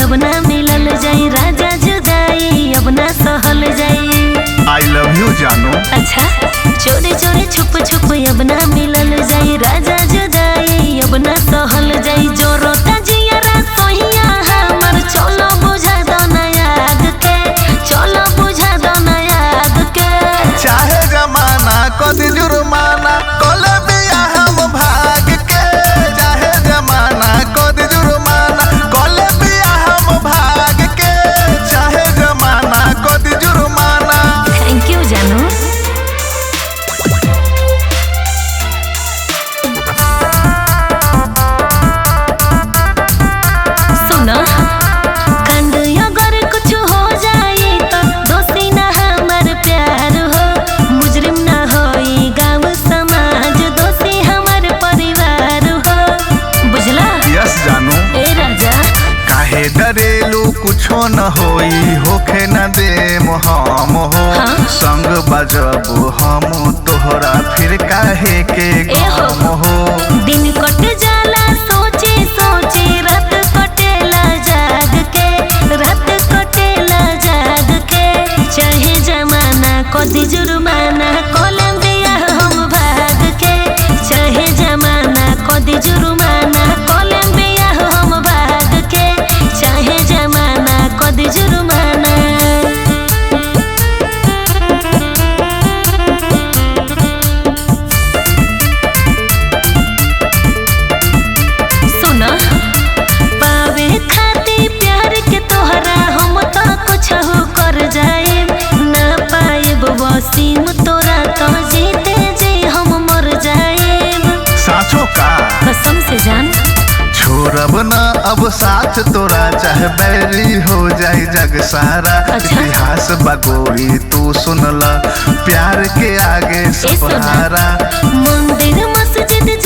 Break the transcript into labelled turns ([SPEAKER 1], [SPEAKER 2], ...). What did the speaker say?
[SPEAKER 1] अब ना मिलल जाई राजा जुदाई अब ना सहल जाई।
[SPEAKER 2] आई लव यू जानू।
[SPEAKER 1] अच्छा चोरी चोरी छुप छुप अब ना मिलल जाई राजा जुदाई अब ना सहल जाई। जो रोता जियरा सोहिया हमर चलो बुझा दो ना याद के, चलो बुझा दो ना याद के।
[SPEAKER 2] चाहे जमाना कदी जुर्माना कले बिया हम भाग के, चाहे जमाना कदी जुर्माना कले बिया हम भाग के, चाहे जमाना कदी जुर्माना।
[SPEAKER 1] थैंक यू जानू। सुनो कांड अगर कुछ हो जाए तो दोषी ना हमार प्यार हो, मुजरिम ना होई गाँव समाज दोषी हमार परिवार हो। बुझला?
[SPEAKER 2] यस जानू।
[SPEAKER 1] ए राजा
[SPEAKER 2] काहे डरेलू कुछो न होई होखे न दे हम हो।
[SPEAKER 1] हाँ?
[SPEAKER 2] संग बजबू हम तोहरा फिर काहे के गम हो।
[SPEAKER 1] दिन कट जाला सोचे सोचे रात कटेला जाग के, रात कटेला जाग के। चाहे जमाना कदी जुर्माना कोलंबिया हम भाग के, चाहे जमाना कदी जुर्माना कोलंबिया हम भाग के, चाहे जमाना कदी जुर्माना। सुना पावे खाती प्यार के तोहरा हम तो कुछ हो कर जाए ना पाएब वसीम तोरा तो जीते जे हम मर जाए।
[SPEAKER 2] साचो का
[SPEAKER 1] कसम से जान।
[SPEAKER 2] छोड़ब न अब साथ तोरा चाहे बैरी हो जाए जग सारा।
[SPEAKER 1] अच्छा?
[SPEAKER 2] इतिहास बगोरी तू सुनला प्यार के आगे सब
[SPEAKER 1] सुना।
[SPEAKER 2] हारा।
[SPEAKER 1] मंदिर मस्जिद